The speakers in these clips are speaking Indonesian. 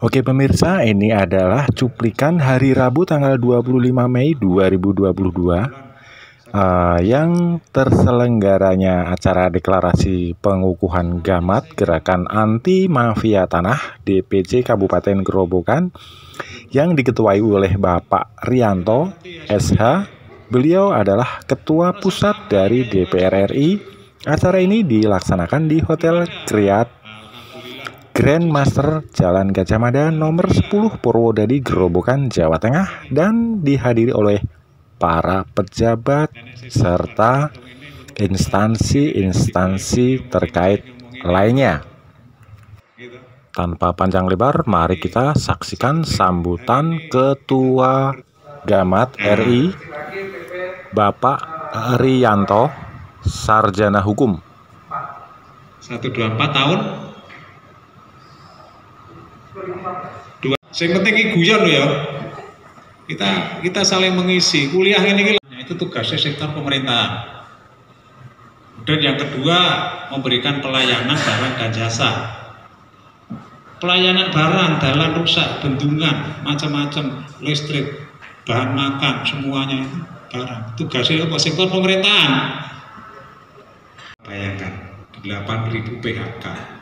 Oke pemirsa, ini adalah cuplikan hari Rabu tanggal 25 Mei 2022 yang terselenggaranya acara deklarasi pengukuhan gamat Gerakan Anti Mafia Tanah DPC Kabupaten Gerobokan yang diketuai oleh Bapak Rianto SH. Beliau adalah Ketua Pusat dari DPR RI. Acara ini dilaksanakan di Hotel Grand Master Jalan Gajah Mada nomor 10 Purwodadi, Gerobokan, Jawa Tengah, dan dihadiri oleh para pejabat serta instansi-instansi terkait lainnya. Tanpa panjang lebar, mari kita saksikan sambutan Ketua Gamat RI, Bapak Rianto, Sarjana Hukum. 124 tahun. Yang penting iki guyon lho ya. Kita saling mengisi. Kuliah ini itu tugasnya sektor pemerintahan. Dan yang kedua, memberikan pelayanan barang dan jasa. Pelayanan barang, dalan rusak, bendungan, macam-macam, listrik, bahan makan, semuanya itu barang. Tugasnya apa? Sektor pemerintahan. Bayangkan 8.000 PHK.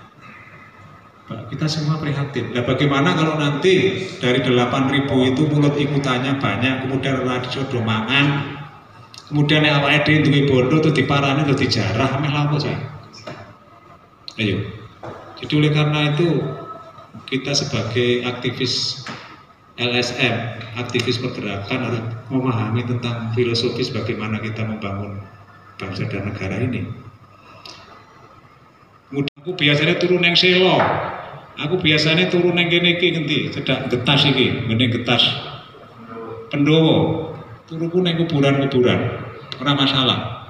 Kita semua prihatin. Nah, bagaimana kalau nanti dari 8.000 itu mulut ikutannya banyak, kemudian ora disodomangan, kemudian yang awake dhewe duwe bondo terus diparani terus dijarah, meh lapo saya. Ayo. Jadi oleh karena itu kita sebagai aktivis LSM, aktivis pergerakan harus memahami tentang filosofis bagaimana kita membangun bangsa dan negara ini. Aku biasanya turun yang selo, aku biasanya turun yang kene iki ngendi, cedak getas iki, ngene getas Pendowo, turuku nang kuburan-kuburan, ora masalah.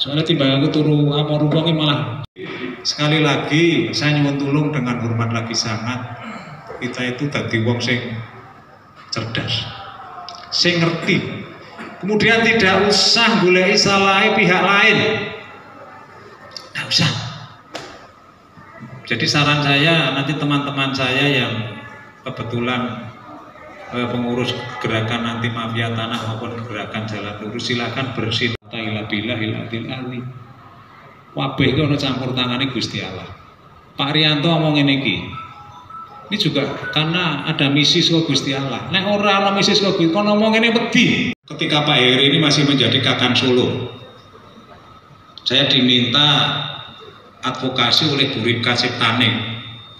Soalnya timbang aku turu apa ruang malah. Sekali lagi saya nyuwun tulung dengan hormat lagi sangat, kita itu dadi wong sing cerdas, sing ngerti. Kemudian tidak usah goleki salahe pihak lain, tidak usah. Jadi saran saya, nanti teman-teman saya yang kebetulan pengurus gerakan anti mafia tanah maupun gerakan jalan lurus, silakan bersinta ila billahil adil ali. Wabeh itu ada campur tangane Gusti Allah. Pak Rianto ngomong ini juga karena ada misi saka Gusti Allah. Nek ora ana misi saka Gusti, kon ngomong ini wedi. Ketika Pak Heri ini masih menjadi Kakang Solo, saya diminta advokasi oleh Bu Ripka Ciptaning,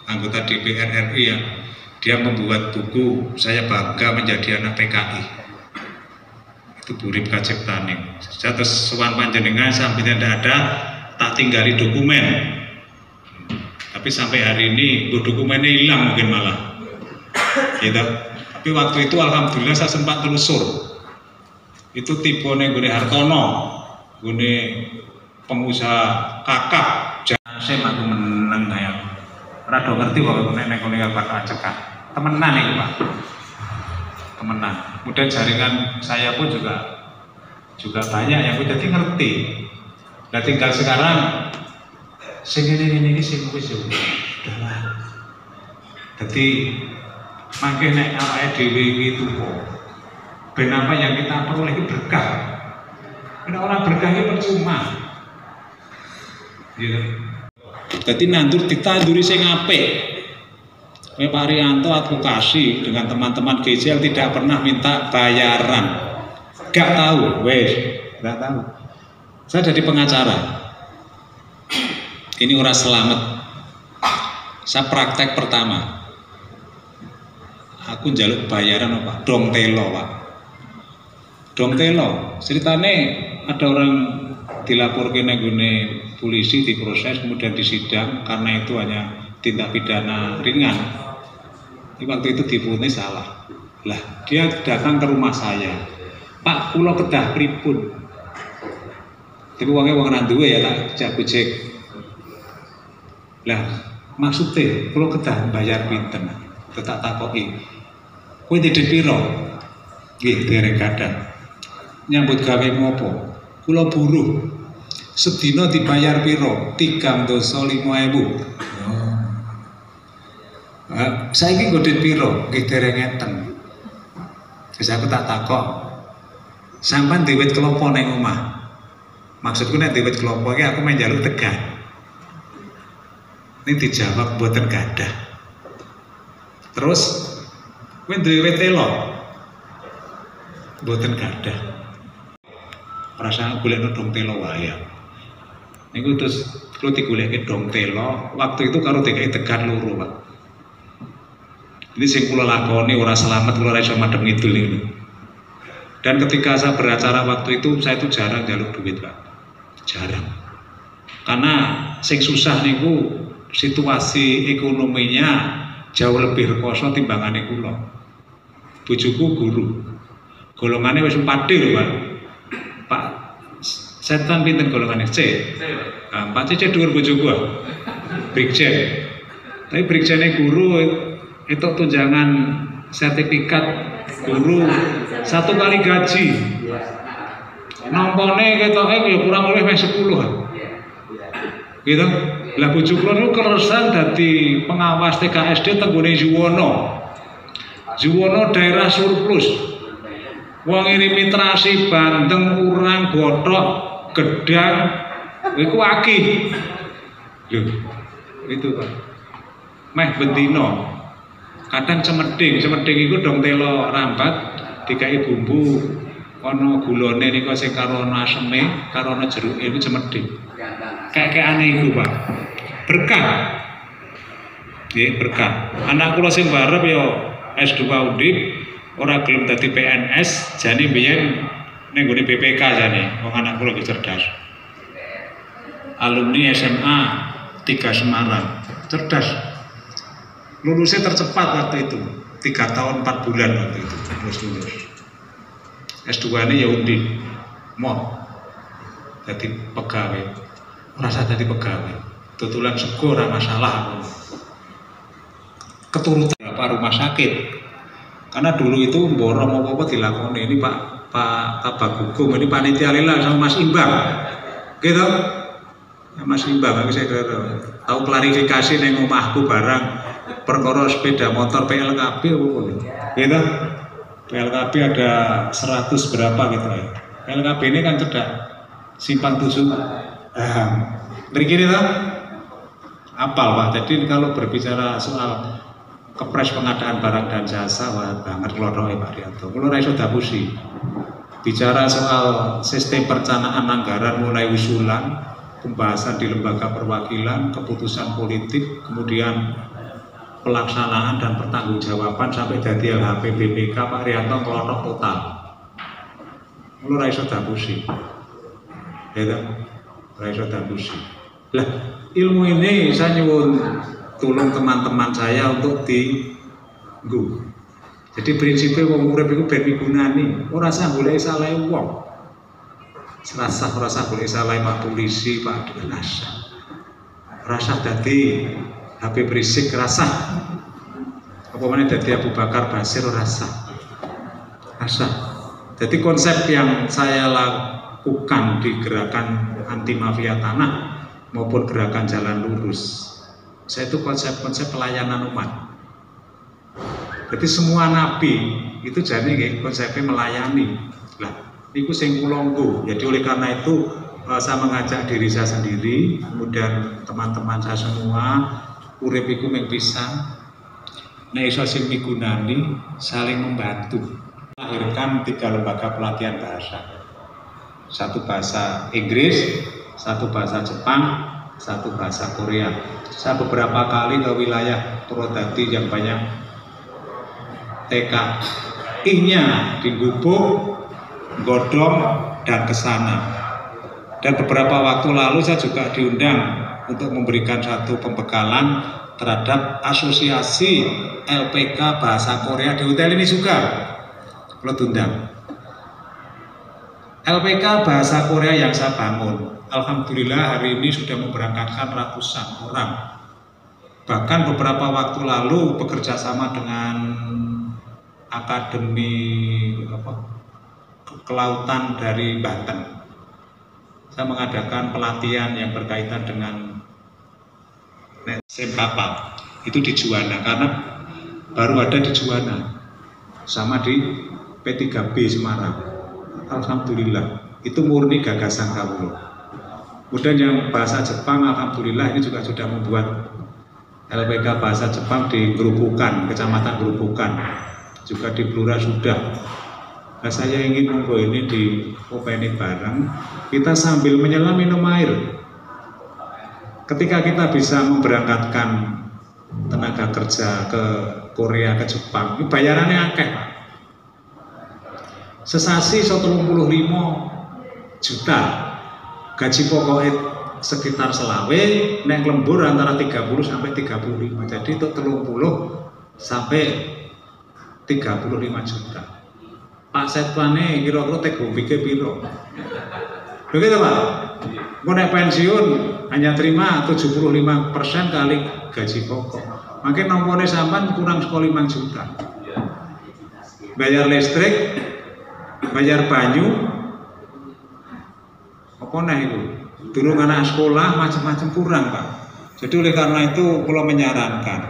anggota DPR RI yang dia membuat buku Saya Bangga Menjadi Anak PKI. Itu Bu Ripka Ciptaning. Saya terus sowan panjenengan sampai tidak ada, tak tinggali dokumen. Tapi sampai hari ini dokumennya hilang mungkin malah. Gitu. Tapi waktu itu alhamdulillah saya sempat telusur. Itu tipone Gune Hartono, Gune pengusaha kakak. Saya aku menang kayak rada ngerti bahwa nenek kuning bakal cekak temenan itu Pak, temenan. Kemudian jaringan saya pun juga banyak yang udah ngerti. Nah tinggal sekarang sing ini sing wis udahlah. Jadi mangke nek awake dhewe iki tuku ben apa yang kita peroleh itu berkah. Nek orang berkah itu percuma. Gitu. Jadi nandur ditanduri sing apik. Pak Rianto advokasi dengan teman-teman GJL tidak pernah minta bayaran. Gak tahu, gak tahu. Saya jadi pengacara. Ini orang selamat. Saya praktek pertama. Aku njaluk bayaran Pak, dong telo Pak. Dong telo. Ceritane ada orang dilaporkan gune polisi, diproses, kemudian disidang karena itu hanya tindak pidana ringan. Di waktu itu divonis salah. Lah, dia datang ke rumah saya. Pak, kula kedah pripun? Tapi uangnya uang randuwe ya tak jak-jek. Lah, maksudnya kula kedah bayar pinten? Tetap takoki. Kowe ndek piro? Nggih, dereng kadang. Nyambut gawe ngopo? Kula buruh. Sedina dibayar piro? 3.500.000. Saiki godit piro? Nggih dereng ngeten. Terus aku tak takok, sampean duwe wit klapa ning omah. Maksudku nek duwe wit klapa iki aku main njaluk tegan. Ini dijawab mboten gadah. Terus kowe duwe wit telo? Mboten gadah. Rasane golekno dong telo wae. Niku terus kula digoleki dong telo, waktu itu karo DKI tegan loro, Pak. Ini sing kula lakoni ora selamat, kula ora iso madhep ngidul niku. Dan ketika saya beracara waktu itu, saya itu jarang njaluk duit, Pak. Jarang. Karena sing susah niku situasi ekonominya jauh lebih rekoso timbangane kula. Bojoku guru. Golongane wis 4D lho, Pak. Pak setan pinten golongane C. Nah, 4C dhuwur bojoku. Brigjen. Tapi brigjennya guru itu tunjangan sertifikat guru 1 kali gaji. Nampone ketoke ya kurang lebih 10. Gitu. Lah bojo kula niku keresan dadi pengawas TKSD tenggone Juwono. Juwono daerah surplus. Wong ngirimi terasi Bandeng, Urang, Bothok, Gedang iku akeh. Lho, itu Pak. Meh bendino. Kadang cemeding iku dong telo rambat dikai bumbu ana gulane niku sing karo ana aseme, karo ana jeruke iku cemeding. Kayak-kayane iku, Pak. Berkah. Nggih, berkah. Anak kula sing barep ya S2 Undip, ora gelem dadi PNS, jane mbiyen ning nggone BPK jane. Wong anak kula iki cerdas. Alumni SMA 3 Semarang. Cerdas. Lulusnya tercepat waktu itu, 3 tahun 4 bulan waktu itu lulus. S2 ini ya Undip, mau jadi pegawai, merasa jadi pegawai, tutulan sego ora masalah. Keturutan apa rumah sakit, karena dulu itu borong apa dilakoni ini Pak Tabagugum, ini panitia lila sama Mas Imbang, gitu. Mas Imbang, saya tahu klarifikasi neng omahku barang perkara sepeda motor PLKB gitu. PLKB ada 100 berapa gitu ya. PLKB ini kan cedak simpang 7. Berikini tuh apal Pak. Jadi kalau berbicara soal kepres pengadaan barang dan jasa, wah banget keloroke Pak Rianto. Kulo ora iso dapusi. Bicara soal sistem perencanaan anggaran mulai usulan, pembahasan di lembaga perwakilan, keputusan politik, kemudian pelaksanaan dan pertanggungjawaban sampai jadi LHP BPK Pak Rianto ngelotok total. Lu raiso dapusi, ya raiso dapusi. Lah ilmu ini saya nyuwun tolong teman-teman saya untuk dienggo. Jadi prinsipnya wong urip iku ben migunani, ora usah golek salah wong. Ora usah golek salah Pak Polisi, Pak Dinas. Ora usah dadi HP berisik rasa, apa mana dari Abu Bakar Basir rasa. Jadi konsep yang saya lakukan di gerakan anti mafia tanah maupun gerakan jalan lurus, saya itu konsep pelayanan umat. Jadi semua nabi itu jadi konsepnya melayani. Lah, itu sing kula nggo. Jadi oleh karena itu saya mengajak diri saya sendiri, kemudian teman-teman saya semua. Urip iku mung pisan, nek iso sing migunani saling membantu. Melahirkan 3 lembaga pelatihan bahasa. 1 bahasa Inggris, 1 bahasa Jepang, 1 bahasa Korea. Saya beberapa kali ke wilayah Purwodadi yang banyak TK. I-nya di Gubuk, Godong, dan kesana. Dan beberapa waktu lalu saya juga diundang untuk memberikan satu pembekalan terhadap asosiasi LPK Bahasa Korea di hotel ini juga. Lo tundang. LPK Bahasa Korea yang saya bangun, alhamdulillah hari ini sudah memberangkatkan ratusan orang. Bahkan beberapa waktu lalu bekerja sama dengan Akademi Kelautan dari Banten. Saya mengadakan pelatihan yang berkaitan dengan SIM kapal. Itu di Juwana, karena baru ada di Juwana sama di P3B Semarang. Alhamdulillah, itu murni gagasan kawula. Kemudian yang bahasa Jepang, alhamdulillah ini juga sudah membuat LPK bahasa Jepang di Gerobokan, Kecamatan Gerobokan, juga di Blora sudah. Nah, saya ingin monggo ini di openi bareng, kita sambil menyelam minum air. Ketika kita bisa memberangkatkan tenaga kerja ke Korea, ke Jepang, ini bayarannya akeh, Pak. Sesasi 35 juta, gaji pokoknya sekitar selawe, nek lembur antara 30 sampai 35, jadi itu 30 sampai 35 juta. Pak Setpane kira-kira tega pikir piro? Begitu Pak? Mau naik pensiun hanya terima 75% kali gaji pokok. Makin nomornya sampan kurang sekolah 5 juta. Bayar listrik, bayar banyu, apa nah itu? Durung anak sekolah macam-macam kurang Pak. Jadi oleh karena itu kalau menyarankan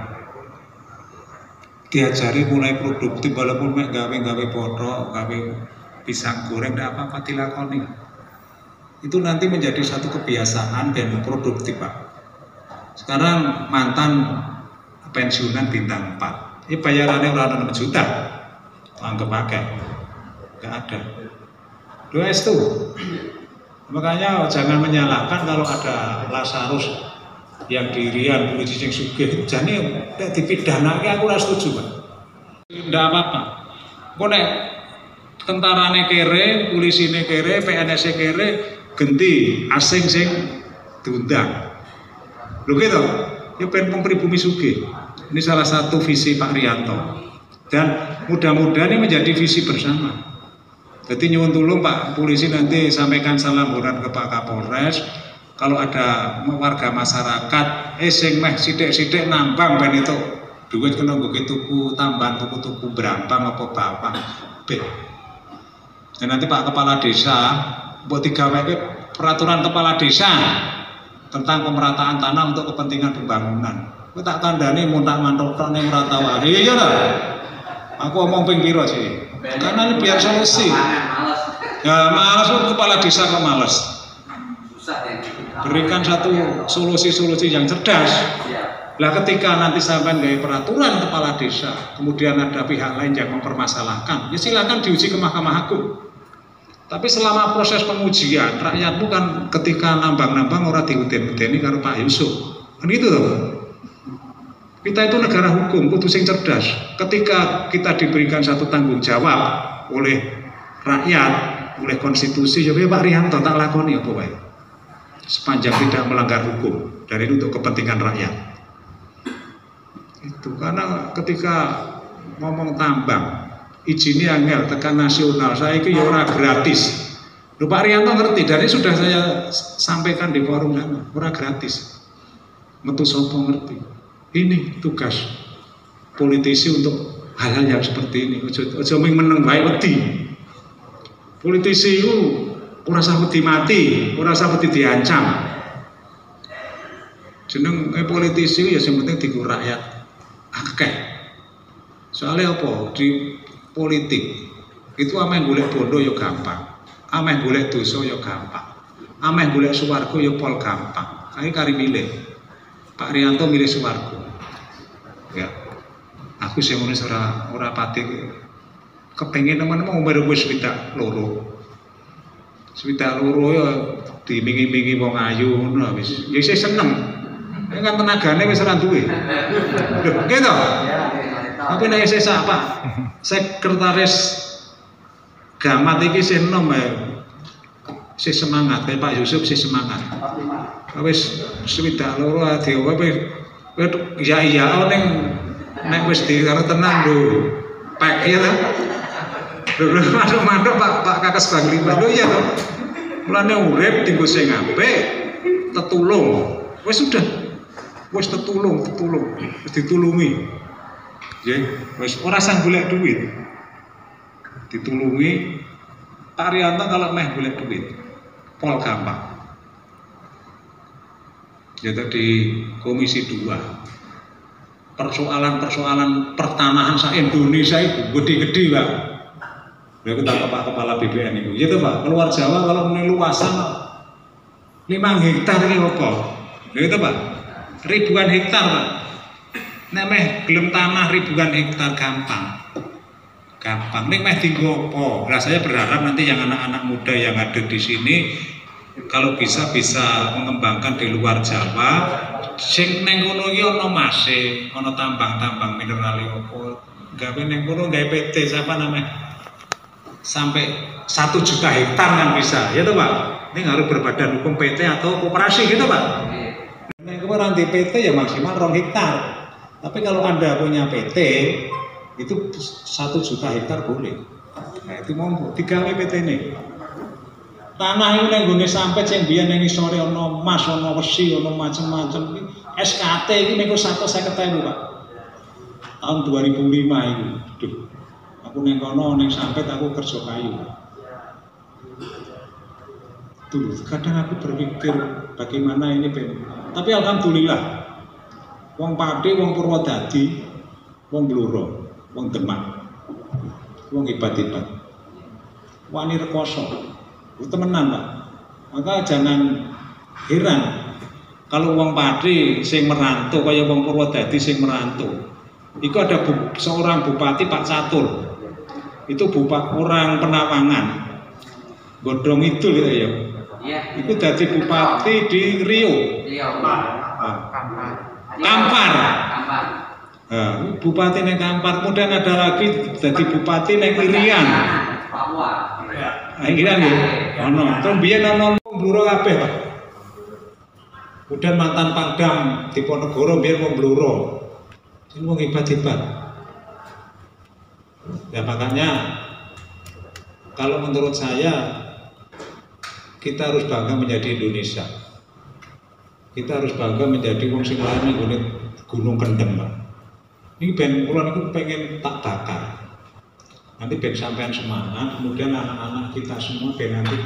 diajari mulai produktif, walaupun mek gawe botok, gawe pisang goreng, tidak apa-apa dilakoni. Itu nanti menjadi satu kebiasaan dan produktif Pak. Sekarang mantan pensiunan bintang 4, ini bayarannya orang 6 juta, anggap pakai, nggak ada. Dua itu, makanya jangan menyalahkan kalau ada Lazarus yang dirian polisi yang sugih, jadi dipidana, aku rasa setuju Pak. Tidak apa-apa. Kok nek tentarane kere, polisine kere, PNS kere, genti asing sing diundang. Lho gitu, ya pengen pribumi sugih. Ini salah satu visi Pak Rianto. Dan mudah-mudahan ini menjadi visi bersama. Jadi nyuwun tulung Pak Polisi nanti sampaikan salam hormat ke Pak Kapolres. Kalau ada warga masyarakat, sing meh sidik-sidik nambang ben itu duit kena nggo tuku tambahan tuku berambang apa bapak. Dan nanti Pak Kepala Desa buat digaweke peraturan Kepala Desa tentang pemerataan tanah untuk kepentingan pembangunan. Kowe tak kandhani montak-mantok ning ora tau. Iya lah. Aku omong ping pira sih? Karena ini biar solusi. Ya malas Kepala Desa kok malas. Berikan satu solusi-solusi yang cerdas. Lah ketika nanti sampai dari peraturan Kepala Desa, kemudian ada pihak lain yang mempermasalahkan, ya silakan diuji ke Mahkamah Agung. Tapi selama proses pengujian, rakyat bukan ketika nambang-nambang orang diuden-udeni karo Pak Yusuf. Kan gitu loh. Kita itu negara hukum, kudu sing cerdas. Ketika kita diberikan satu tanggung jawab oleh rakyat, oleh konstitusi, ya Pak Rianto tak lakoni apa wae. Sepanjang tidak melanggar hukum, dan itu untuk kepentingan rakyat. Itu karena ketika ngomong tambang, izinnya angel tekan nasional, saya itu ya ora gratis. Loh, Pak Rianto ngerti, dari sudah saya sampaikan di forum dan ora gratis. Metu sopo ngerti. Ini tugas politisi untuk hal-hal yang seperti ini. Ojo meneng bae wedi. Politisi itu ora usah wedi mati, ora usah wedi diancam. Jeneng politisi ya sing penting dienggo rakyat akeh. Soalnya apa? Di politik itu ameh golek bondo ya gampang, ameh golek dosa ya gampang, ameh golek swarga ya pol gampang. Kae kari milih. Pak Rianto milih swarga. Ya. Aku sing ngono ora pati kepengin teman-teman umur wis swidak loro. Swidak loro ya dimingi-mingi wong ayu ngono wis. Ya isih seneng. Nek kan tenagane wis ora duwe. Lho, gitu. Tapi nek isih sak Pak sekretaris Gamat iki sih enom si semangat, kayak Pak Yusuf si semangat. Wis swidak loro dhewe ya iya nek wis dikaro tenang lho. Pek ya ta. Lho mantuk Pak Kakes Panglima lho iya to. Mulane urip dienggo sing apik, tetulung. Wis sudah. Wis tetulung, wis ditulungi. Nggih, wis ora sang golek duit. Ditulungi Pak Rianto kalau meh golek duit. Pol gampang. Ya tadi Komisi 2 persoalan pertanahan sa Indonesia itu gede-gede Pak. Lha kita Pak Kepala BPN itu. Ya Pak, keluar Jawa kalau luasan 5 hektar ini apa? Lha Pak. Ribuan hektar Pak. Nek meh gelem tanah ribuan hektar gampang. Nek meh dienggo apa? Lah saya berharap nanti yang anak-anak muda yang ada di sini kalau bisa mengembangkan di luar Jawa. Sing neng kono iki ana mase, ana tambang-tambang mineral opo. Gawe neng kono gawe PT siapa namanya? Sampai 1 juta hektar kan bisa, ya toh Pak? Ini harus berbadan hukum PT atau koperasi gitu Pak. Neng kono nanti PT ya maksimal 2 hektar. Tapi kalau Anda punya PT itu 1 juta hektar boleh. Nah itu mau digawe PT ini. Tanah itu yang gune sampai yang biar yang sore ono emas, ono besi, ono macam-macam. SKT ini mengko 150.000 Pak. Tahun 2005 itu. Duh. Aku neng kono neng sampai aku kerja kayu. Tuh, kadang aku berpikir bagaimana ini tapi alhamdulillah. Wong Pati, wong Purwodadi, wong Bluro, wong Demak. Wong hebat-hebat. Wani rekoso. Temenan Pak, maka jangan heran kalau wong Pati sing merantau kaya wong Purwodadi sing merantau. Iku ada seorang bupati Pak Catur, itu orang Penawangan, Godong itu gitu ya. Itu jadi bupati di Riau. Kampar. Bupati neng Kampar, kemudian ada lagi jadi bupati neng Irian. Irian ya. Ono, terus biyen ono Bluro kabeh, Pak. Kemudian mantan Pangdam Diponegoro biyen wong Bluro. Sing wong hebat-hebat. Ya makanya kalau menurut saya kita harus bangga menjadi Indonesia. Kita harus bangga menjadi wong sing lain nggone Gunung Kendeng, Pak. Ini ben kula niku pengen tak bakar. Nanti ben sampean semangat, kemudian anak-anak kita semua ben nanti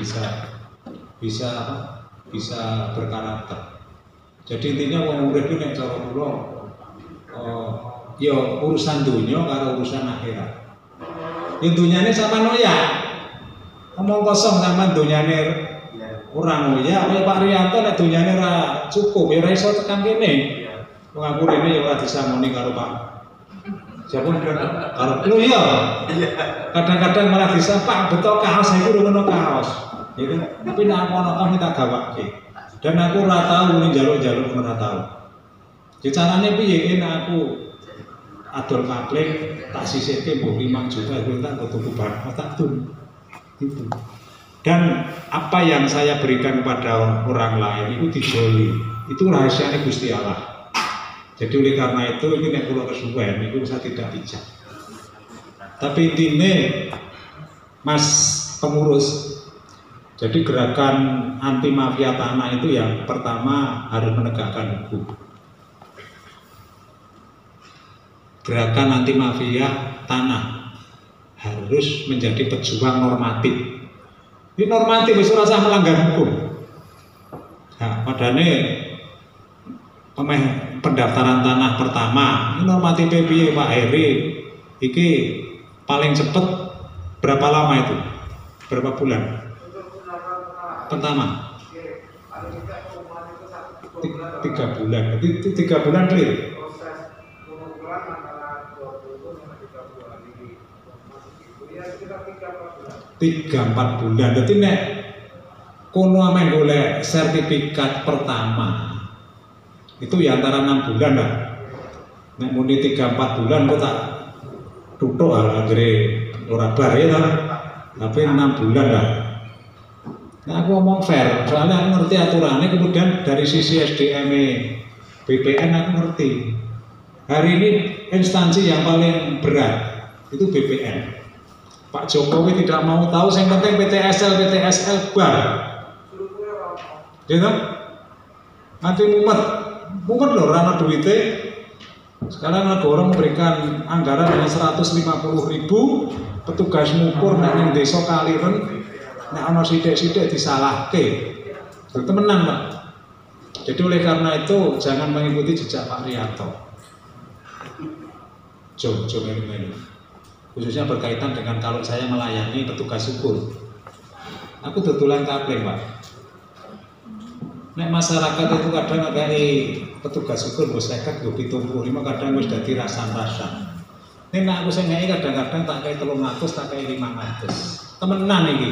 bisa berkarakter. Jadi intinya wong urip iki nek cara kula ya urusan dunia karo urusan akhirat. Yang dunyane sama noya. Ngomong kosong sama dunyane ora noya, kaya Pak Rianto nek dunyane ora cukup ya ora iso tekan kene. Wong aku rene ya ora disangoni karo Pak. Siapa karo lho ya. Kadang-kadang malah bisa Pak betul kaos iki ngono kaos. Ya kan? Tapi nek ana minta gawake. Dan aku ora tahu ning jaluk-jaluk ora tahu. Ya carane piye nek aku adol kapling tak sisihke mbok 5 juta itu tak tuku barang tak tun. Gitu. Dan apa yang saya berikan kepada orang lain itu dijoli. Itu rahasianya Gusti Allah. Jadi oleh karena itu ini nek kula kesuwen itu saya tidak bijak. Tapi intinya Mas pengurus, jadi gerakan anti mafia tanah itu yang pertama harus menegakkan hukum. Gerakan anti mafia tanah harus menjadi pejuang normatif. Ini normatif wis ora usah melanggar hukum. Nah, padane pendaftaran tanah pertama, ini normatif piye Pak Heri? Iki paling cepet berapa lama itu? Berapa bulan? Pertama 3 bulan. Jadi 3 bulan clear. 3-4 bulan. Jadi nek kono amen golek sertifikat pertama itu ya antara 6 bulan lah. Nek muni 3-4 bulan kok tak tutuk akhire ora bar ya ta. Tapi 6 bulan lah. Nah aku ngomong fair, soalnya aku ngerti aturannya, kemudian dari sisi SDM BPN aku ngerti. Hari ini instansi yang paling berat itu BPN. Pak Jokowi tidak mau tahu, yang penting PTSL bar. Ya kan? Nanti mumet loh rana duitnya. Sekarang ada orang memberikan anggaran hanya 150.000, petugas ngukur nek desa Kaliren nek ana sithik-sithik disalahke. Temenan, Pak. Jadi oleh karena itu jangan mengikuti jejak Pak Rianto. Jom melu. Khususnya berkaitan dengan kalau saya melayani petugas syukur. Aku dodolan kapling, Pak. Nek masyarakat itu kadang ada petugas syukur gue 50, gue 75, kadang gue sudah dirasan-rasan. Ini nak aku sengai kadang-kadang tak kayak 300, tak kayak 500. Temenan ini.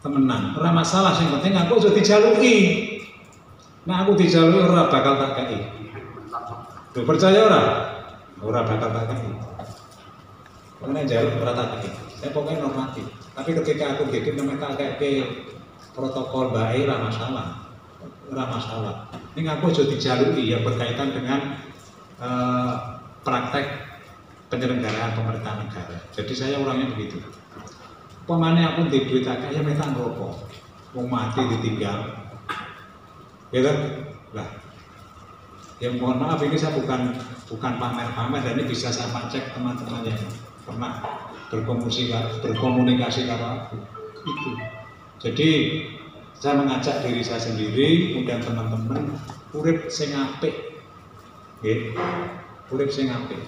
Temenan, ora masalah, yang penting aku sudah dijaluki. Nah aku dijaluki ora bakal tak kayak. Tuh percaya ora? Ora bakal tak kayak. Karena jaluk ora tak kayak. Saya pokoknya normatif. Tapi ketika aku bikin namanya tak kayak protokol baik, ora masalah. Ini aku sudah dijaluki yang berkaitan dengan praktek penyelenggaraan pemerintahan negara. Jadi saya orangnya begitu. Pemane aku di duit akeh ya minta ngerokok. Wong mati ditinggal. Ya kan? Lah. Ya mohon maaf ini saya bukan pamer-pamer dan ini bisa saya cek teman-teman yang pernah berkomunikasi karo aku. Itu. Jadi saya mengajak diri saya sendiri, kemudian teman-teman urip sing apik. Nggih. Urip sing apik.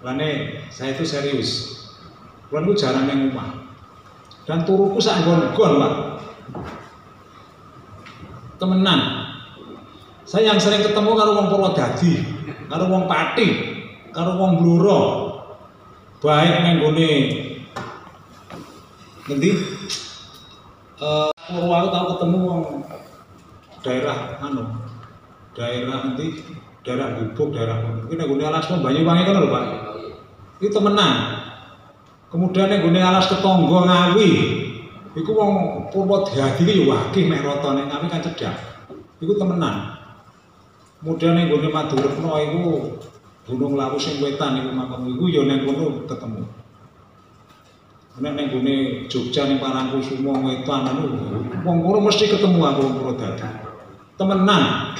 Lane saya itu serius. Kulo niku jarang nang omah. Dan turuku sak nggon-nggon, Pak. Temenan. Saya yang sering ketemu karo wong Purwodadi, karo wong Pati, karo wong Blora. Baik nang nggone ngendi? Purwo aku tau ketemu wong daerah daerah nanti daerah Gubuk, daerah iki nang nggone Alasmu Banyuwangi kan lho, Pak. Iki temenan. Kemudian yang gune alas ketonggo Ngawi, itu wong Purwodadi iki yo akeh mek rata nek Ngawi kan cedhak. Iku temenan. Kemudian yang gune Maduretno iku Gunung Lawu sing wetan iku makam iku yo ning kono ketemu. Nek ning gune Jogja ning Parangkusumo wetan anu wong kono mesti ketemu aku wong Purwodadi. Temenan.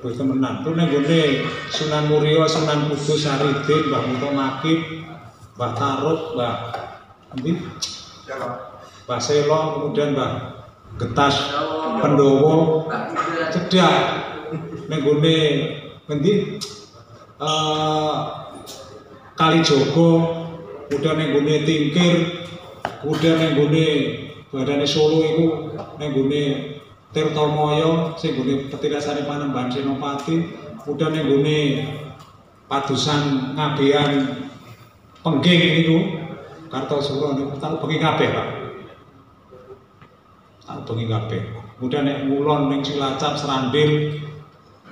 Terus temenan. Terus ning gune Sunan Muria, Sunan Kudus, Saridin, Mbah Muto Makib, Mbah Tarut, Mbah Endi? Mbah Selo, kemudian Mbah Getas, Pendowo, Cedak, ning gone endi? Kalijogo, kemudian ning gone Tingkir, kemudian ning gone Badane Solo iku ning gone Tirtomoyo, sing gone Petirasane Panembahan Senopati, kemudian ning gone Padusan Ngabean Pengging niku Kartosuro niku tak bengi kabeh, Pak. Tak bengi kabeh. Kemudian nek ngulon ning Cilacap, Serandil,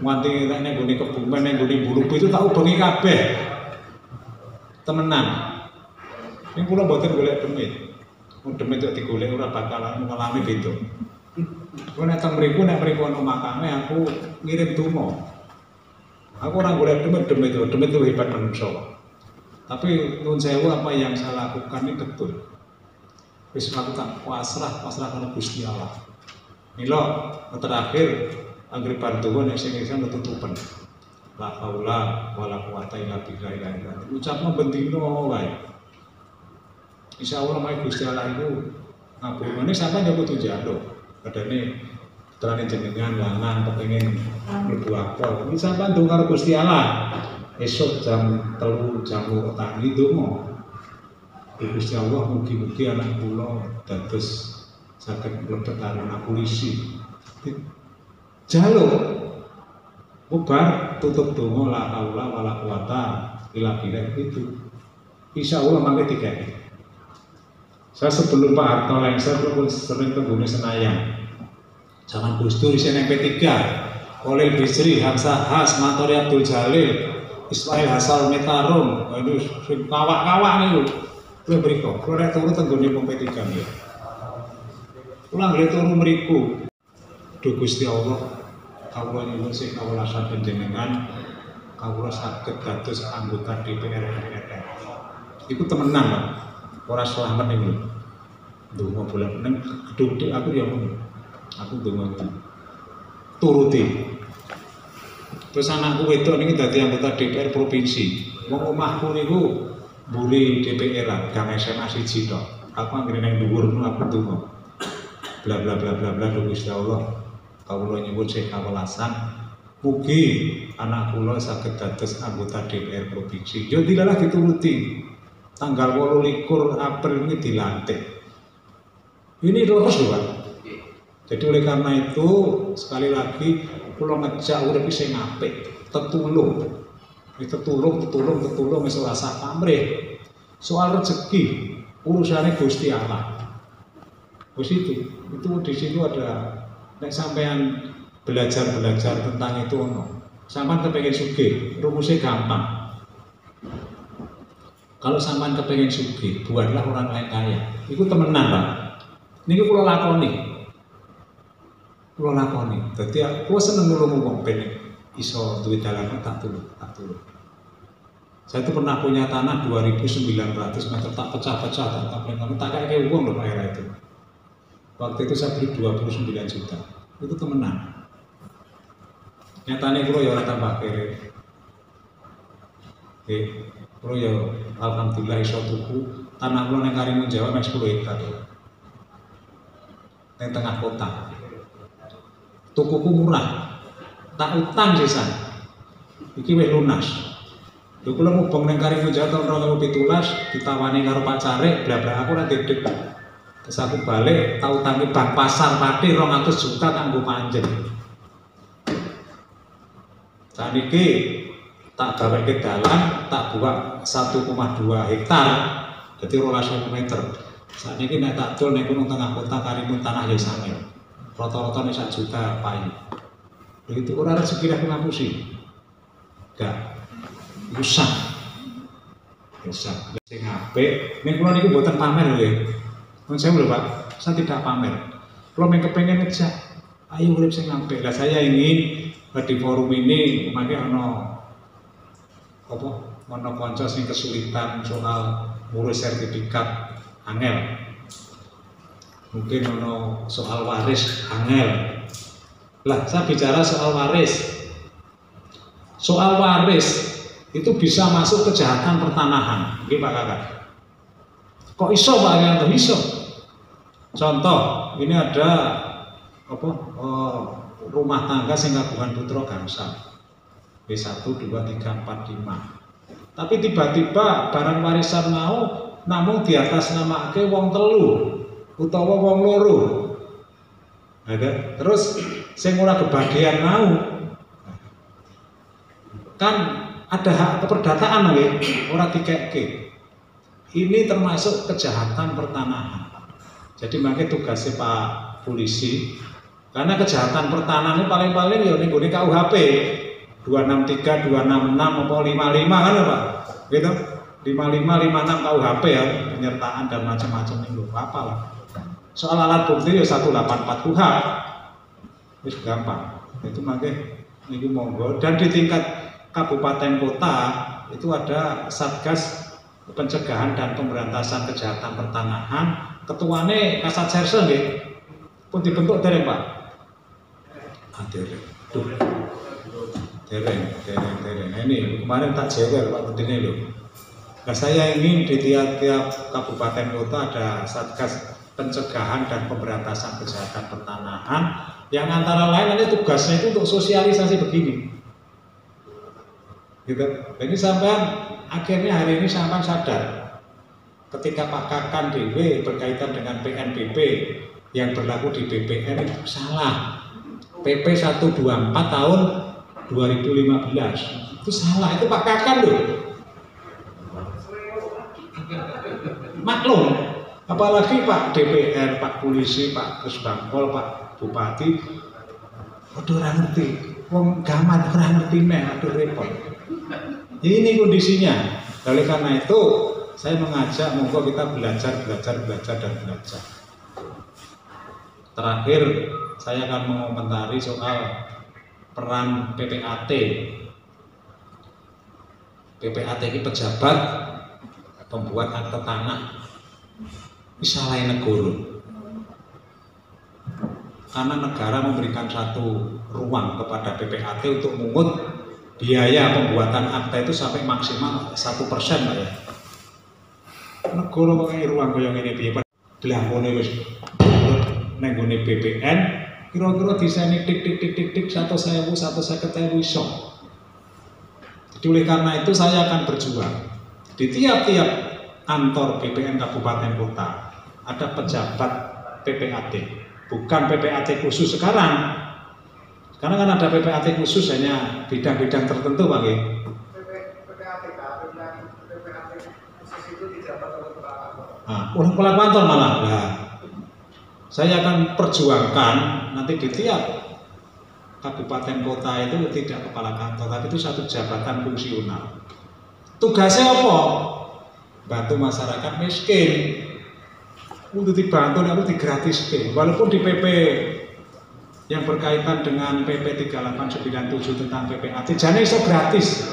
nganti nek nggone Kebumen, nek nggone Bulubu itu tak bengi kabeh. Temenan. Ning kula mboten golek demit. Mun demit kok digolek ora bakalan ngalami beda. Kok nek teng mriku ana makame aku ngirim donga. Aku ora golek demit itu hebat menungso. Tapi nun sewu apa yang saya lakukan ini betul. Wis lakukan pasrah karo Gusti Allah. Mila terakhir anggere bantuan yang sing ketutupan. La haula wala quwata illa billah. Ucapno bendino wae. Insyaallah mai Gusti Allah itu ngabulane sampeyan yo kudu njaluk. Kadane terane jenengan lanang kepengin mlebu apa. Iki sampeyan ndonga karo Gusti Allah. Esok jam 3 jam 4 tangi donga. Gusti Allah mugi-mugi anak kula dados saged mlebet anak polisi. Jaluk bubar tutup donga la haula wala quwata illa billah itu. Insyaallah mangke digawe. Saya sebelum Pak Harto lengser pun sering pengguna Senayan. Zaman Gus Dur isi MP3, Khalil Bisri, Hamzah Has, Matori Abdul Jalil, Ismail Hasan Metarum, aduh, kawak-kawak nih lu. Kuwi mriko, kulo rek turu teng gone MP3 ya. Kula nggih turu mriku. Duh Gusti Allah, kawula nyuwun sing kawula saben jenengan, kawula saged dados anggota DPR RI. Iku temenan, Pak. Ora selamat niku. Donga bulan nang gedung aku ya ngono. Aku donga turuti. Terus anakku wedok niki dadi anggota DPR provinsi. Wong omahku niku mburi DPR gang SMA 1 tok. Aku anggere nang dhuwur aku donga. Bla bla bla bla bla Gusti Allah. Kawula nyuwun sing kawelasan. Mugi anak kula saged dados anggota DPR provinsi. Yo tidaklah dituruti. Tanggal 28 April ini dilantik. Ini terus loh Pak. Jadi oleh karena itu sekali lagi kula ngejak urip sing apik, tetulung. Tetulung wis ora sak pamrih. Soal rezeki urusannya Gusti Allah. Wis itu di situ ada nek sampean belajar tentang itu ono. Sampean kepengen sugih, rumusnya gampang. Kalau sampean kepengen sugih, buatlah orang lain kaya. Itu temenan Pak. Niki kula lakoni. Dadi aku seneng nulung wong ben iso duwe dalan tak tulung. Saya itu pernah punya tanah 2.900 meter tak pecah-pecah, tak kayak uang loh Pak era itu. Waktu itu saya beli 29 juta. Itu temenan. Nyatanya kula ya ora tambah kere. Kula ya alhamdulillah iso tuku tanah kula nang Karimun Jawa mek 10 hektar. Nang tengah kota. Tukuku murah. Tak utang sisan. Iki wis lunas. Lha kula mubeng nang Karimun Jawa tahun 2017 ditawani karo Pak Carik, bla-bla aku ora dedek. Terus aku balik, tahu tangi Bank Pasar Pati 200 juta kanggo panjen. Saat ini tak gawe ke dalan, tak buat 1,2 hektar, jadi 12 meter. Saat ini nek tak dol nek gunung tengah kota Karimun tanah ya sampe. Rata-rata nek 1 juta payu. Begitu ora rezeki aku ngapusi. Enggak. Usah. Sing apik, nek kula niku mboten pamer lho ya. Mun saya lho Pak, saya tidak pamer. Kalau kepengen ngejak, ayo urip sing apik. Lah saya ingin di forum ini makanya ono kanca sing kesulitan soal ngurus sertifikat angel. Mungkin ono soal waris angel. Lah saya bicara soal waris. Soal waris itu bisa masuk kejahatan pertanahan. Nggih Pak Kakak. Kok iso Pak Yanto? Iso. Contoh, ini ada rumah tangga sing kagungan putra gangsal. B1, 2, 3, 4, 5. Tapi tiba-tiba barang warisan mau namun di atas nama wong telu utawa wong loro. Ada. Terus sing ora kebagian mau kan ada hak keperdataan nggih, ora dikekke. Ini termasuk kejahatan pertanahan. Jadi makanya tugasnya Pak Polisi, karena kejahatan pertanahan itu paling-paling ya ning KUHP 263, 266, apa 55 kan Pak? Gitu. 55, 56 KUHP ya, penyertaan dan macam-macam itu apa lah. Soal alat bukti ya 184 KUHP. Itu gampang. Itu makanya ini monggo. Dan di tingkat kabupaten kota itu ada Satgas Pencegahan dan Pemberantasan Kejahatan Pertanahan. Ketuane Kasat Serse nggih. Pun dibentuk dereng Pak. Dereng. Ini kemarin tak jewer Pak Menteri lho. Nah, saya ingin di tiap-tiap kabupaten kota ada Satgas Pencegahan dan Pemberantasan Kejahatan Pertanahan yang antara lain nanti tugasnya itu untuk sosialisasi begini. Gitu. Jadi sampean akhirnya hari ini sampean sadar ketika Pak Kakan DW berkaitan dengan PNBP yang berlaku di BPN itu salah. PP 124 tahun 2015 itu salah, itu Pak Kakan loh. Maklum, apalagi Pak DPR, Pak Polisi, Pak Kesbangpol, Pak Bupati, aduh ora ngerti, wong gaman ora ngerti meh, aduh repot. Ini kondisinya. Oleh karena itu, saya mengajak monggo kita belajar. Terakhir, saya akan mengomentari soal peran PPAT. PPAT ini pejabat pembuat akte tanah. Ini salah negara. Karena negara memberikan satu ruang kepada PPAT untuk mengut biaya pembuatan akta itu sampai maksimal 1% Pak ya. Negara pakai ruang kaya ngene piye Pak? Blangkone wis nang gone BPN kira-kira diseni tik 100.000 150.000 iso. Jadi oleh karena itu saya akan berjuang di tiap-tiap kantor BPN kabupaten kota ada pejabat PPAT, bukan PPAT khusus sekarang. Sekarang kan ada PPAT khusus hanya bidang-bidang tertentu, Pak. Orang kepala kantor malah. Nah, saya akan perjuangkan nanti di tiap kabupaten kota itu tidak kepala kantor, tapi itu satu jabatan fungsional. Tugasnya apa? Bantu masyarakat miskin. Untuk dibantu, aku digratiskan. Walaupun di PP yang berkaitan dengan PP 3897 tentang PPAT, jadi itu gratis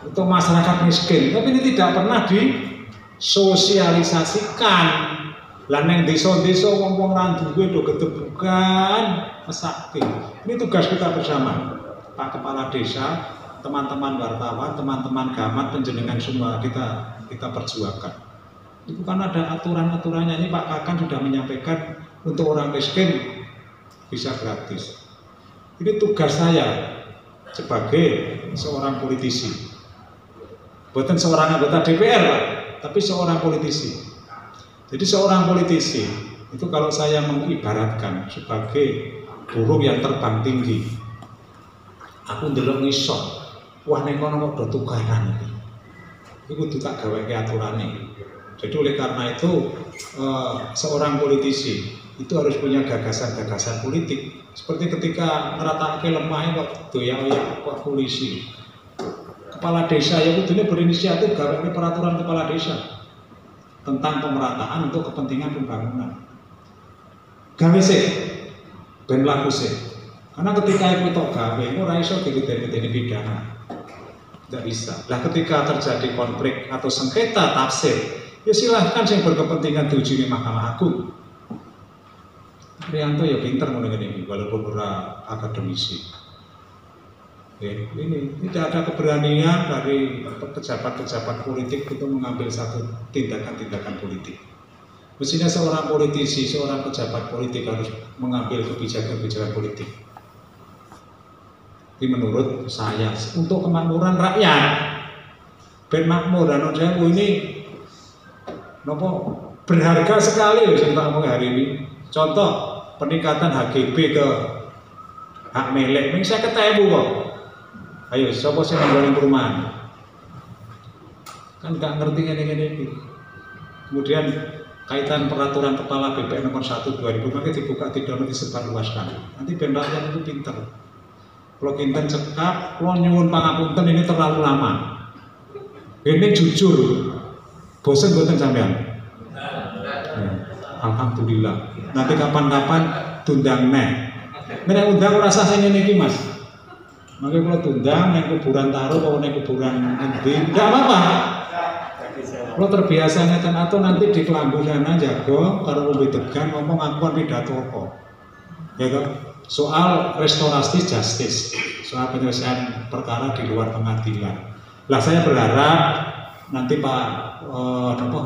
untuk masyarakat miskin. Tapi ini tidak pernah disosialisasikan. Lah neng desa-desa wong-wong ra duwe do gedebukan mesake. Ini tugas kita bersama, Pak Kepala Desa, teman-teman wartawan, teman-teman gamat, penjenengan semua kita perjuangkan. Itu kan ada aturan-aturannya. Ini Pak Kakan sudah menyampaikan untuk orang miskin bisa gratis. Ini tugas saya sebagai seorang politisi, bukan seorang anggota DPR, Pak, tapi seorang politisi. Jadi seorang politisi itu kalau saya mengibaratkan sebagai burung yang terbang tinggi, aku ndelok ngisor, wah ning kono kok do tukaran iki. Iku kudu tak gaweke aturane. Jadi oleh karena itu seorang politisi itu harus punya gagasan-gagasan politik. Seperti ketika ngeratake lemah kok doyak-doyak kok polisi. Kepala desa ya kudune berinisiatif gaweke peraturan kepala desa tentang pemerataan untuk kepentingan pembangunan. Gawe sih, ben laku sih. Karena ketika itu tok gawe, ora iso digedhe-gedhe pidana. Tidak bisa. Nah ketika terjadi konflik atau sengketa tafsir, ya silahkan yang berkepentingan diuji di Mahkamah Agung. Prianto ya pinter mengenai ini, walaupun ora akademisi. Ini tidak ada keberanian dari pejabat-pejabat politik untuk mengambil satu tindakan-tindakan politik. Mestinya seorang politisi, seorang pejabat politik harus mengambil kebijakan-kebijakan politik. Ini menurut saya untuk kemakmuran rakyat. Ben makmur dan ini nopo berharga sekali loh saya ngomong hari ini. Contoh peningkatan HGB ke hak milik, ini saya ketemu kok. Ayo, siapa sih yang perumahan? Kan nggak ngerti ini. Kemudian kaitan peraturan kepala BPN nomor 1 2000 dibuka tidak disebarluaskan. Nanti ben rakyat itu pinter. Kalau kinten cekap, kalau nyuwun pangapunten ini terlalu lama. Ini jujur, bosen boten sampean. Alhamdulillah. Nanti kapan-kapan tundang neh. Nek undang rasa sing ngene iki, Mas. Maka kalau tundang yang kuburan taruh atau yang kuburan nanti, tidak apa-apa. Kalau terbiasa ngeten atau nanti di kelambu sana jago, kalau lebih tegang ngomong aku kan pidato kok. Ya soal restorasi justice, soal penyelesaian perkara di luar pengadilan. Lah saya berharap nanti Pak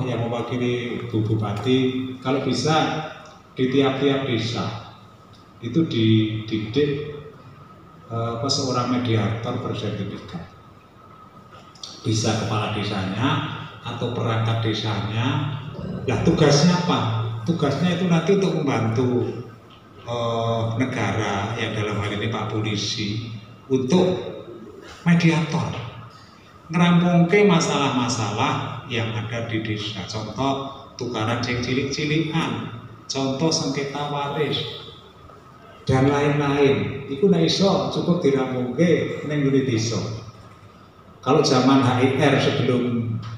yang mewakili Bu Bupati, kalau bisa di tiap-tiap desa itu dididik seorang mediator bersertifikat, bisa kepala desanya atau perangkat desanya. Lah tugasnya apa? Tugasnya itu nanti untuk membantu negara, yang dalam hal ini Pak Polisi, untuk mediator, ngerampungke masalah-masalah yang ada di desa. Contoh tukaran cek cilik-cilikan, contoh sengketa waris, dan lain-lain. Itu nek iso cukup dirampungke ning ngene desa. Kalau zaman HIR sebelum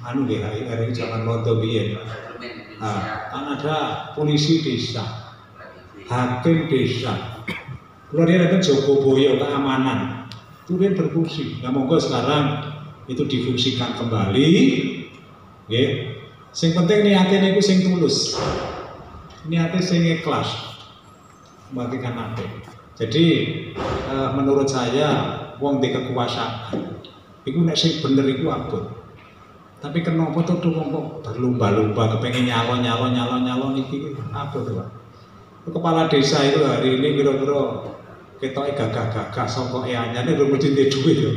HIR itu zaman Londo biyen. Kan ada polisi desa, hakim desa. Kemudian ada Jogoboyo keamanan. Itu dia berfungsi. Nah monggo sekarang itu difungsikan kembali. Nggih. Sing penting niatnya itu sing tulus. Niatnya sing ikhlas. Membagikan apa? Jadi menurut saya wong di kekuasaan itu nek sing bener iku abot. Tapi kenapa tuh wong kok berlomba-lomba kepengen nyalon iki abot, Pak. Kepala desa itu hari ini kira-kira ketoke gagah-gagah saka anyane lho mesti duwe dhuwit lho.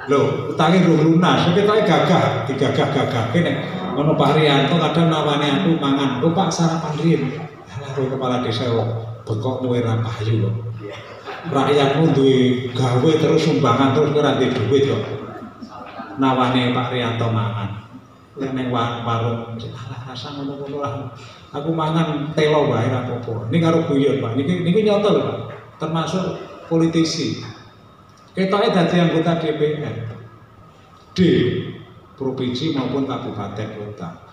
Lho, utange durung lunas, ketoke gagah, digagah-gagahke nek ngono Pak Rianto kadang nawane aku mangan. Lho Pak sarapan riyen. Alah kowe kepala desa kok bengkok kowe ra payu kok. Rakyatmu duwe gawe terus sumbangan terus ora duwe dhuwit kok. Nawane Pak Rianto mangan. Lek ning warung alah rasa ngono-ngono lah. Aku mangan telo wae ra apa-apa. Ini karo guyon Pak. Niki nyata lho Pak. Termasuk politisi. Ketoke dadi anggota DPR di provinsi maupun kabupaten kota.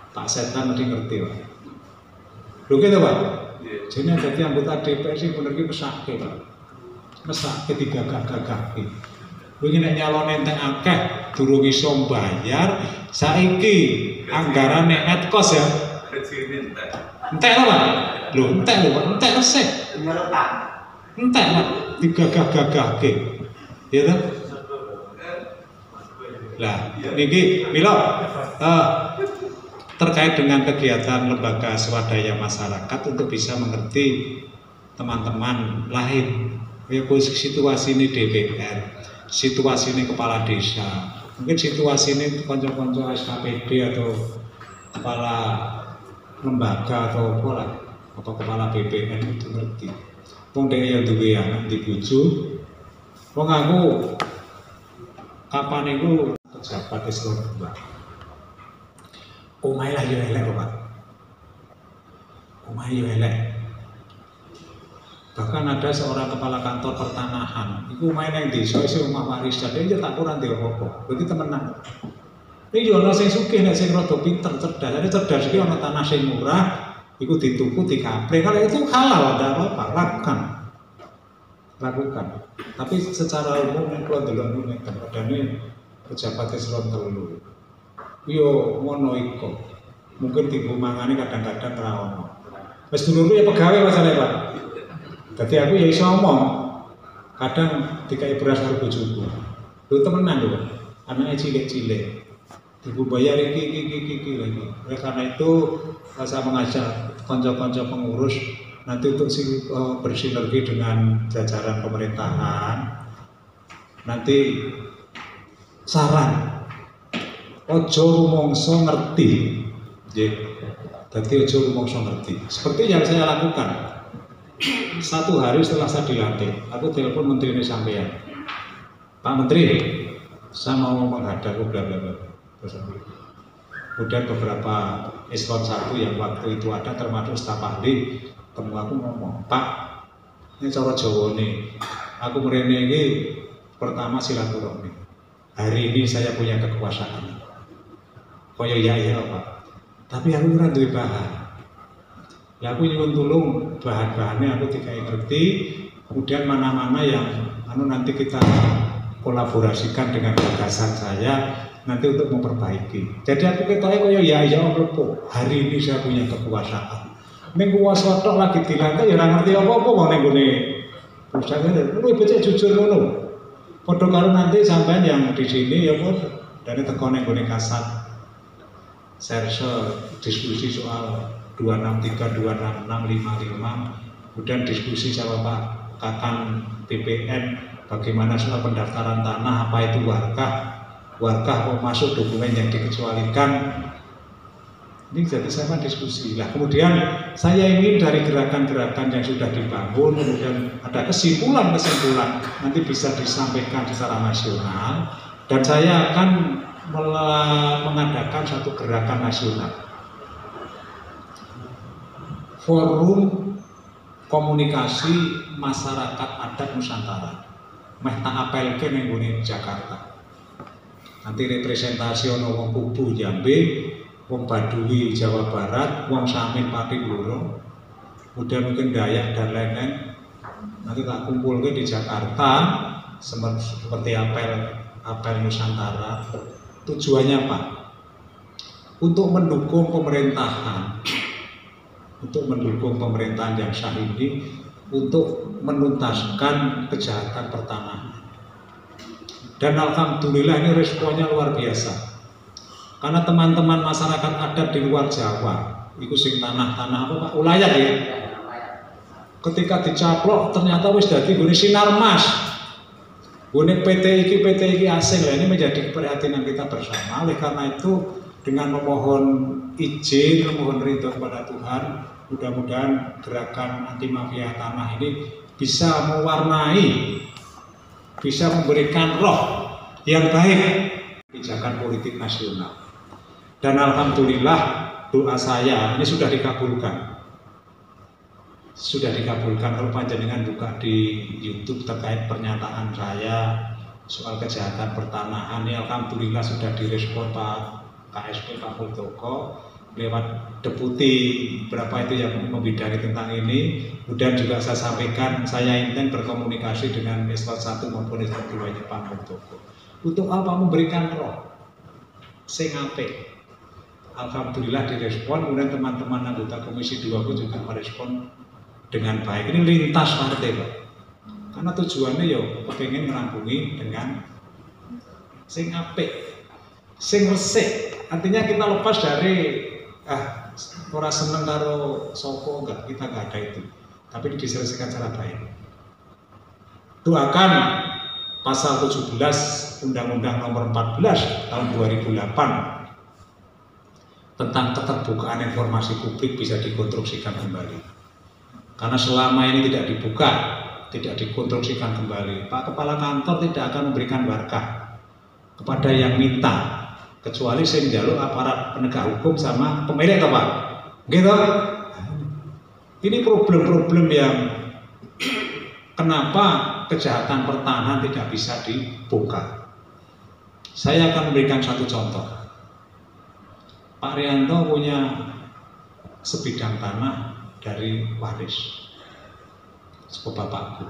Pak Setan mesti ngerti Pak. Lho gitu Pak. Jadi dadi anggota DPR sih bener ki mesake Pak. Mesake digagah-gagahke. Wingi nek nyalon enteng akeh durung iso bayar, saiki anggarane etkos ya. Entek lho Pak. Lho entek lho Pak, entek resik. Entek Pak, digagah-gagahke. Ya kan? Lah, niki mila terkait dengan kegiatan lembaga swadaya masyarakat untuk bisa mengerti teman-teman lain. Ya situasi ini DPR, situasi ini kepala desa, mungkin situasi ini konco-konco SKPD atau kepala lembaga atau apa kepala BPN itu ngerti. Wong dhewe ya duwe anak di bojo. Wong aku kapan iku pejabat eselon 2. Omahe lah yo elek kok, Pak. Omahe yo elek. Bahkan ada seorang kepala kantor pertanahan, iku omahe nang desa isih omah warisan, dia tak kurang ndek apa-apa. Begitu temenan. Iki yo ana sing sugih nek sing rada pinter cerdas iki ana tanah sing murah, iku dituku dikapreng. Kalau itu halal ada apa-apa, lakukan. Tapi secara umum nek kula delok nek padane pejabat eselon 3. Yo ngono iku. Mungkin timbul mangane kadang-kadang ra ono. Wis dulurku ya pegawai masalahe, Pak. Dadi aku ya iso omong. Kadang dikai beras karo bojoku. Lho temenan lho. Anake cilik-cilik. Ibu bayar iki lagi. Oleh karena itu saya mengajak kanca-kanca pengurus nanti untuk bersinergi dengan jajaran pemerintahan. Nanti saran ojo rumongso ngerti. Nggih. Dadi ojo rumongso ngerti. Seperti yang saya lakukan. Satu hari setelah saya dilantik, aku telepon menteri ini sampean. Pak Menteri, saya mau menghadap bla bla bla. Kemudian beberapa eselon 1 yang waktu itu ada termasuk staf ahli temu aku ngomong, Pak, ini cara Jawa nih, aku merene ini pertama silaturahmi. Hari ini saya punya kekuasaan. Kaya ya Pak. Tapi aku ora duwe bahan. Ya aku nyuwun tulung bahan-bahannya aku dikai ngerti. Kemudian mana-mana yang nanti kita kolaborasikan dengan gagasan saya nanti untuk memperbaiki. Jadi aku ketoke kaya ya mlebu. Hari ini saya punya kekuasaan. Ning kuwasa tok lagi dilantik ya ora ngerti apa-apa kok ning gone perusahaan. Lu becik jujur ngono. Padha karo nanti sampean yang di sini ya padha. Dari teko ning gone kasat serse diskusi soal 263, 266, 55. Kemudian diskusi sama Pak Kakan PPN bagaimana soal pendaftaran tanah, apa itu warkah mau masuk dokumen yang dikecualikan. Ini jadi sama diskusi. Nah, kemudian saya ingin dari gerakan-gerakan yang sudah dibangun, kemudian ada kesimpulan-kesimpulan nanti bisa disampaikan secara nasional, dan saya akan mengadakan satu gerakan nasional. Forum komunikasi masyarakat adat Nusantara. Meh tak apelke ning nggone Jakarta. Nanti representasi ono wong Kubu Jambe, wong Baduy Jawa Barat, wong Samin Pati Bluro, kemudian mungkin Dayak dan lain-lain. Nanti tak kumpulke di Jakarta seperti apel Nusantara. Tujuannya apa? Untuk mendukung pemerintahan. Untuk mendukung pemerintahan yang sah ini untuk menuntaskan kejahatan pertanahan. Dan alhamdulillah ini responnya luar biasa. Karena teman-teman masyarakat adat di luar Jawa, itu sing tanah-tanah apa Pak? Ulayat ya. ketika dicaplok ternyata wis dadi gune Sinarmas, gune PT iki asing. Lah ini menjadi keprihatinan kita bersama. Oleh karena itu dengan memohon izin, memohon ridho kepada Tuhan, mudah-mudahan gerakan anti mafia tanah ini bisa mewarnai, bisa memberikan roh yang baik kebijakan politik nasional. Dan alhamdulillah doa saya ini sudah dikabulkan. Sudah dikabulkan. Kalau panjenengan buka di YouTube terkait pernyataan saya soal kejahatan pertanahan, ini alhamdulillah sudah direspon Pak KSP Pak Muldoko lewat deputi berapa itu yang membidangi tentang ini. Kemudian juga saya sampaikan saya ingin berkomunikasi dengan eselon 1 maupun eselon 2-nya Pak Muldoko. Untuk apa? Memberikan roh sing apik. Alhamdulillah direspon. Kemudian teman-teman anggota Komisi 2 pun juga merespon dengan baik. Ini lintas partai Pak. Karena tujuannya ya pengen merampungi dengan sing apik, sing resik. Artinya kita lepas dari ora seneng karo sopo, enggak, kita enggak ada itu. Tapi diselesaikan secara baik. Doakan pasal 17 Undang-Undang Nomor 14 tahun 2008 tentang keterbukaan informasi publik bisa dikonstruksikan kembali. Karena selama ini tidak dibuka, tidak dikonstruksikan kembali, Pak Kepala Kantor tidak akan memberikan warkah kepada yang minta, kecuali saya menjaluk aparat penegak hukum sama pemilik, toh Pak. Gitu. Ini problem-problem yang kenapa kejahatan pertanahan tidak bisa dibuka. Saya akan memberikan satu contoh. Pak Rianto punya sebidang tanah dari waris sepupu bapakku.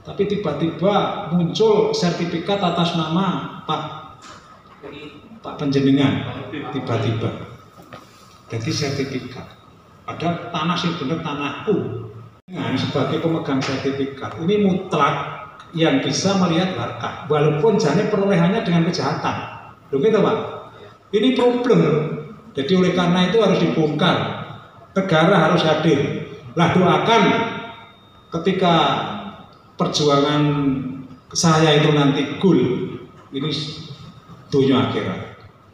Tapi tiba-tiba muncul sertifikat atas nama Pak Panjenengan, tiba-tiba jadi sertifikat. Padahal tanah sih bener tanahku. Nah, sebagai pemegang sertifikat ini mutlak yang bisa melihat harta, walaupun jane perolehannya dengan kejahatan. Loh gitu Pak. Ini problem. Jadi oleh karena itu harus dibongkar. Negara harus hadir. Lah doakan ketika perjuangan saya itu nanti goal, ini dunia akhirat.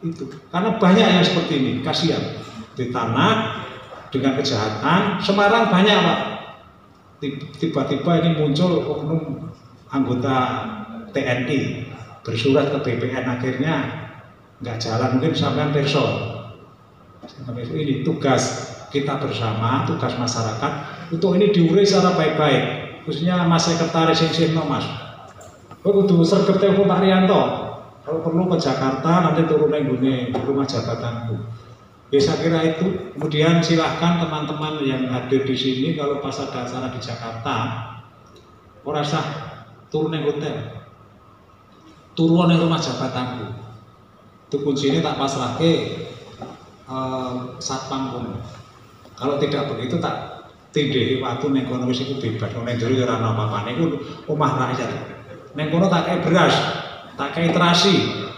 Itu. Karena banyak yang seperti ini, kasihan. Di tanah dengan kejahatan, Semarang banyak Pak. Tiba-tiba ini muncul oknum anggota TNI bersurat ke BPN, akhirnya nggak jalan, mungkin sampean perso. Ini tugas kita bersama, tugas masyarakat untuk ini diurai secara baik-baik, khususnya Mas Sekretaris Sing Mas. Kudu sergep telepon Pak Rianto. Kalau perlu ke Jakarta nanti turun di rumah jabatanku. Ya saya kira itu. Kemudian silahkan teman-teman yang hadir di sini kalau pas ada acara di Jakarta, ora sah turun di hotel, turun di rumah jabatanku. Itu kuncinya tak pasrahke satpam kono. Kalau tidak begitu tak tindih waktu neng kono wis iku bebas. Neng jero ora ana apa-apane iku omah rakyat. Neng kono tak kei beras, tak kei terasi,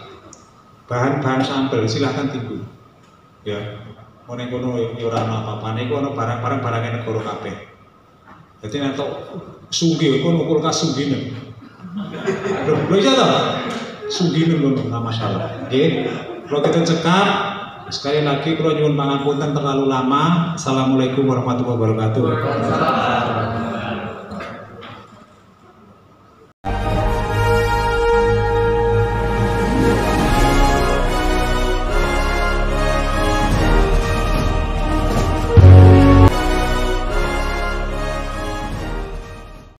bahan-bahan sambel silahkan tinggu. Ya, mau neng kono ora ana apa-apane iku ana barang-barang negara kabeh. Dadi nek tok sugih kono kulkas sugih. Lho iya ta? Sugih ngono enggak masalah. Nggih. Kalau kita cekap sekali lagi kalau nyuwun pangapunten terlalu lama. Assalamualaikum warahmatullahi wabarakatuh.